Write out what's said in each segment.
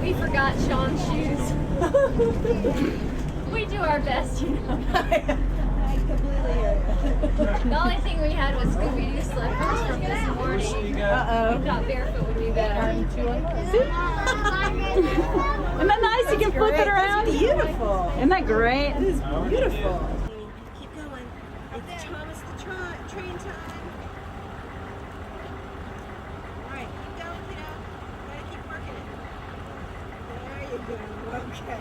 We forgot Sean's shoes. We do our best, you know. I completely hear you. The only thing we had was Scooby-Doo slippers from this morning. Uh-oh. We thought barefoot would be better. Isn't that nice? You can flip it around. That's beautiful. Isn't that great? It is beautiful. Keep going. It's Thomas the train time. All right, keep going, kiddo. Gotta keep working it. There you go. Okay.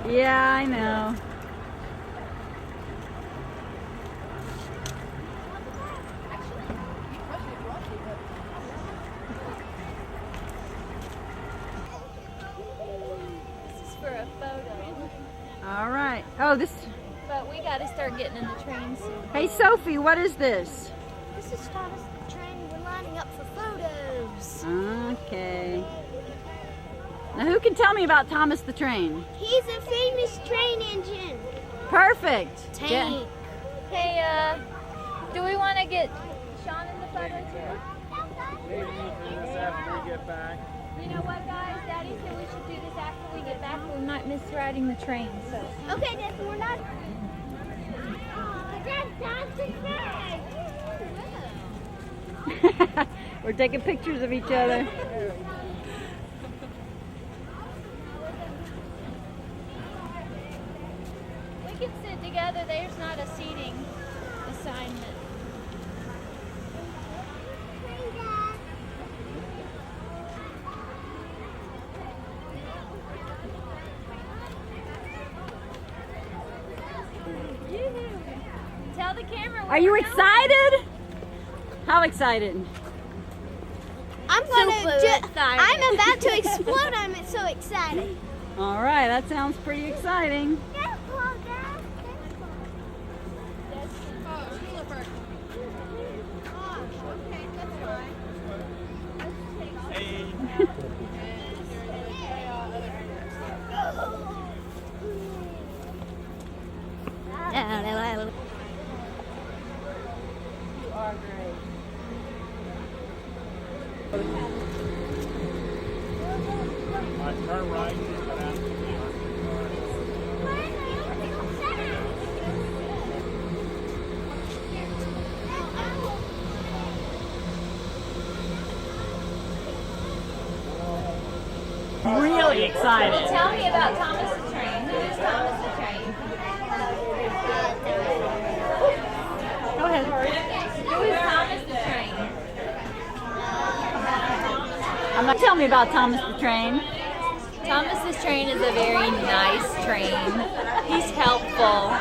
Yeah, I know. This is for a photo. All right. Oh, this. But we got to start getting in the train soon. Hey, Sophie, what is this? This is Thomas the Train. We're lining up for photos. Okay. Now, who can tell me about Thomas the Train? He's a famous train engine. Perfect. Tank. Hey, do we want to get Sean in the photo too? Maybe we can do this after we get back. You know what, guys? Daddy said we should do this after we get back. We might miss riding the train, so. Okay, then we're not. That's the train. We're taking pictures of each other. We can sit together. There's not a seating assignment. Tell the camera. Are you excited? How excited? I'm I'm about to explode. I'm so excited. All right, that sounds pretty exciting. Turn right. Really excited. Tell me about Thomas the Train. Who is Thomas the Train? Go ahead. Who is Thomas the Train? Tell me about Thomas the Train. Thomas's train is a very nice train. He's helpful.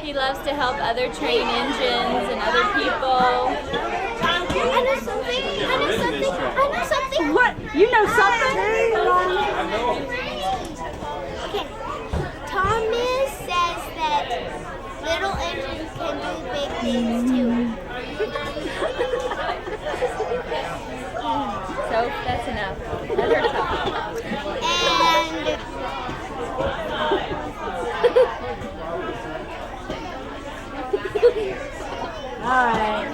He loves to help other train engines and other people. I know something. What? You know something? Okay. Thomas says that little engines can do big things too. So that's enough. Let her talk. And All right.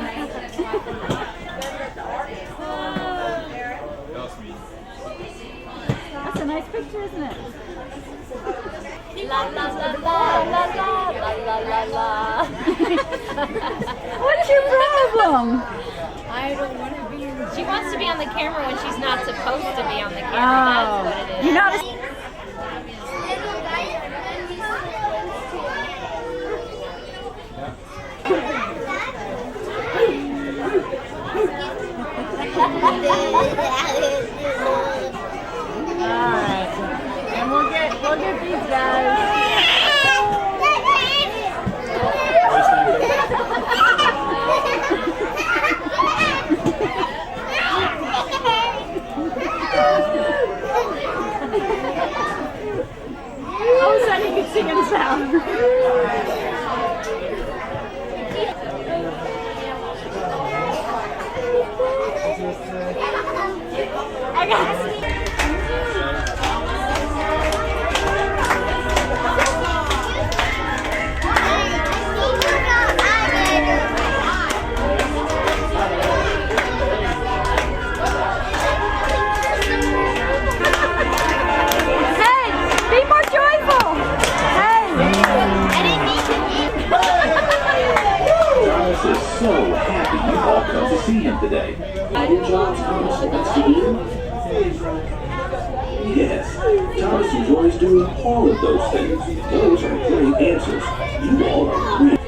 That's a nice picture, isn't it? La la la la la la la la la la. What's your problem? I don't want to be. She wants to be on the camera when she's not supposed to be on the camera. Oh. That's what it is. You notice? Alright. And we'll get these guys. All of a sudden you can sing in sound. I got Yes, Thomas enjoys doing all of those things. Those are great answers. You all are great.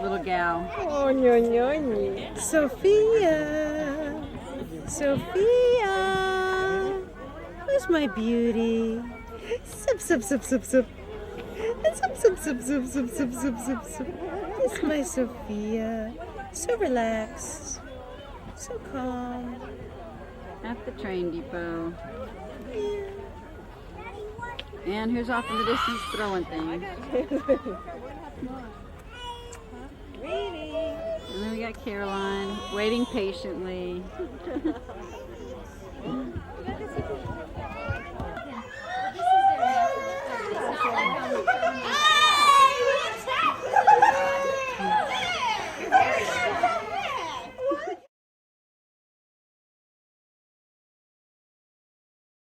Little gal. Oh, no, no, no. Sophia. Sophia. Where's my beauty? Sup, sup, sup, sup, sup. Sup, sup, sup, sup, sup, sup, sup, sup, sup. It's my Sophia. So relaxed. So calm. At the train depot. And who's off in the distance throwing things? And then we got Caroline waiting patiently.